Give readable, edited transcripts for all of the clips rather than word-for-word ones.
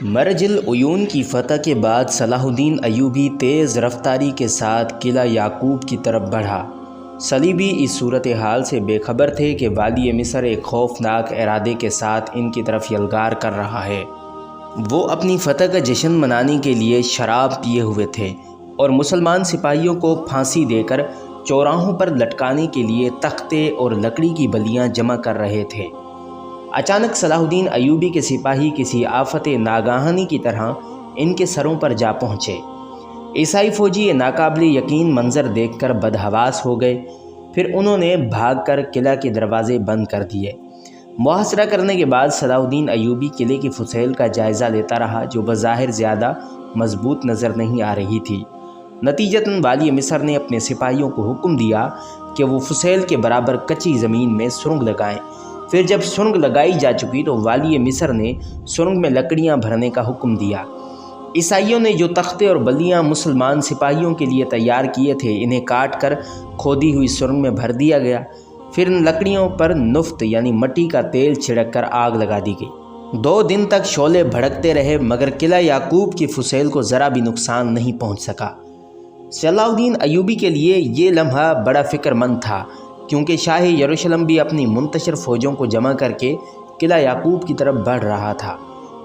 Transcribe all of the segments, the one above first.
مرجل عیون کی فتح کے بعد صلاح الدین ایوبی تیز رفتاری کے ساتھ قلعہ یعقوب کی طرف بڑھا۔ صلیبی اس صورتحال سے بے خبر تھے کہ والی مصر ایک خوفناک ارادے کے ساتھ ان کی طرف یلغار کر رہا ہے۔ وہ اپنی فتح کا جشن منانے کے لیے شراب پیے ہوئے تھے اور مسلمان سپاہیوں کو پھانسی دے کر چوراہوں پر لٹکانے کے لیے تختے اور لکڑی کی بلیاں جمع کر رہے تھے۔ اچانک صلاح الدین ایوبی کے سپاہی کسی آفت ناگہانی کی طرح ان کے سروں پر جا پہنچے۔ عیسائی فوجی یہ ناقابل یقین منظر دیکھ کر بدحواس ہو گئے۔ پھر انہوں نے بھاگ کر قلعہ کے دروازے بند کر دیے۔ محاصرہ کرنے کے بعد صلاح الدین ایوبی قلعے کی فسیل کا جائزہ لیتا رہا، جو بظاہر زیادہ مضبوط نظر نہیں آ رہی تھی۔ نتیجتاً والی مصر نے اپنے سپاہیوں کو حکم دیا کہ وہ فسیل کے برابر کچی زمین میں سرنگ لگائیں۔ پھر جب سرنگ لگائی جا چکی تو والی مصر نے سرنگ میں لکڑیاں بھرنے کا حکم دیا۔ عیسائیوں نے جو تختے اور بلیاں مسلمان سپاہیوں کے لیے تیار کیے تھے، انہیں کاٹ کر کھودی ہوئی سرنگ میں بھر دیا گیا۔ پھر ان لکڑیوں پر نفت یعنی مٹی کا تیل چھڑک کر آگ لگا دی گئی۔ 2 دن تک شعلے بھڑکتے رہے مگر قلعہ یعقوب کی فسیل کو ذرا بھی نقصان نہیں پہنچ سکا۔ صلاح الدین ایوبی کے لیے یہ لمحہ بڑا فکر مند تھا، کیونکہ شاہ یروشلم بھی اپنی منتشر فوجوں کو جمع کر کے قلعہ یعقوب کی طرف بڑھ رہا تھا۔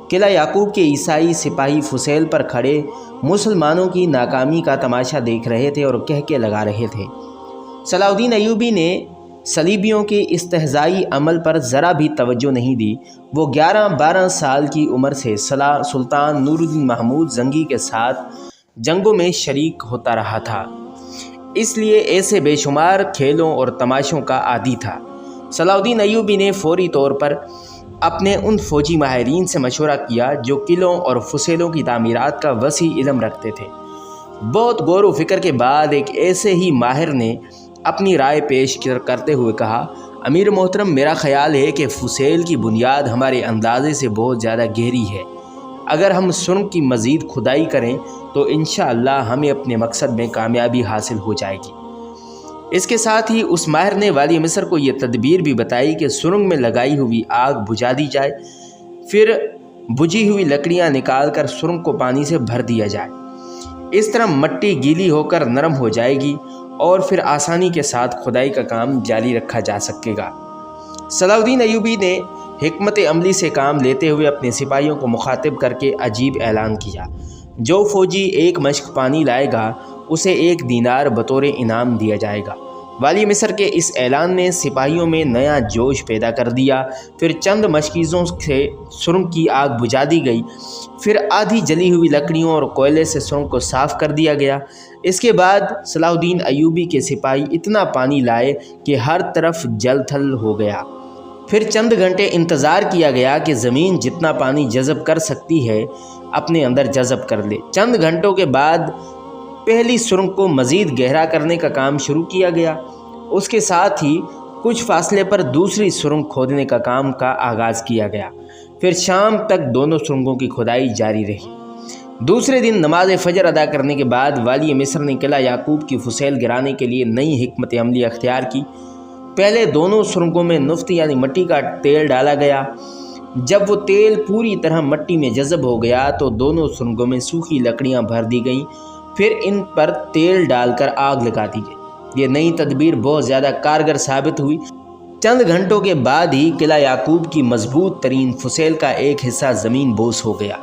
قلعہ یعقوب کے عیسائی سپاہی فسیل پر کھڑے مسلمانوں کی ناکامی کا تماشا دیکھ رہے تھے اور کہکے لگا رہے تھے۔ صلاح الدین ایوبی نے صلیبیوں کے استہزائی عمل پر ذرا بھی توجہ نہیں دی۔ وہ 11-12 سال کی عمر سے سلطان نور الدین محمود زنگی کے ساتھ جنگوں میں شریک ہوتا رہا تھا، اس لیے ایسے بے شمار کھیلوں اور تماشوں کا عادی تھا۔ صلاح الدین ایوبی نے فوری طور پر اپنے ان فوجی ماہرین سے مشورہ کیا جو قلعوں اور فسیلوں کی تعمیرات کا وسیع علم رکھتے تھے۔ بہت غور و فکر کے بعد ایک ایسے ہی ماہر نے اپنی رائے پیش کرتے ہوئے کہا، امیر محترم، میرا خیال ہے کہ فسیل کی بنیاد ہمارے اندازے سے بہت زیادہ گہری ہے۔ اگر ہم سرنگ کی مزید کھدائی کریں تو انشاءاللہ ہمیں اپنے مقصد میں کامیابی حاصل ہو جائے گی۔ اس کے ساتھ ہی اس ماہر نے والی مصر کو یہ تدبیر بھی بتائی کہ سرنگ میں لگائی ہوئی آگ بجھا دی جائے، پھر بجھی ہوئی لکڑیاں نکال کر سرنگ کو پانی سے بھر دیا جائے۔ اس طرح مٹی گیلی ہو کر نرم ہو جائے گی اور پھر آسانی کے ساتھ کھدائی کا کام جاری رکھا جا سکے گا۔ صلاح الدین ایوبی نے حکمت عملی سے کام لیتے ہوئے اپنے سپاہیوں کو مخاطب کر کے عجیب اعلان کیا، جو فوجی 1 مشک پانی لائے گا اسے 1 دینار بطور انعام دیا جائے گا۔ والی مصر کے اس اعلان نے سپاہیوں میں نیا جوش پیدا کر دیا۔ پھر چند مشکیزوں سے سرنگ کی آگ بجھا دی گئی، پھر آدھی جلی ہوئی لکڑیوں اور کوئلے سے سرنگ کو صاف کر دیا گیا۔ اس کے بعد صلاح الدین ایوبی کے سپاہی اتنا پانی لائے کہ ہر طرف جل تھل ہو گیا۔ پھر چند گھنٹے انتظار کیا گیا کہ زمین جتنا پانی جذب کر سکتی ہے اپنے اندر جذب کر لے۔ چند گھنٹوں کے بعد پہلی سرنگ کو مزید گہرا کرنے کا کام شروع کیا گیا۔ اس کے ساتھ ہی کچھ فاصلے پر دوسری سرنگ کھودنے کا کام کا آغاز کیا گیا۔ پھر شام تک دونوں سرنگوں کی کھدائی جاری رہی۔ دوسرے دن نماز فجر ادا کرنے کے بعد والی مصر نے قلعہ یعقوب کی فسیل گرانے کے لیے نئی حکمت عملی اختیار کی۔ پہلے دونوں سرنگوں میں نفت یعنی مٹی کا تیل ڈالا گیا۔ جب وہ تیل پوری طرح مٹی میں جذب ہو گیا تو دونوں سرنگوں میں سوکھی لکڑیاں بھر دی گئیں، پھر ان پر تیل ڈال کر آگ لگا دی گئی۔ یہ نئی تدبیر بہت زیادہ کارگر ثابت ہوئی۔ چند گھنٹوں کے بعد ہی قلعہ یعقوب کی مضبوط ترین فسیل کا ایک حصہ زمین بوس ہو گیا۔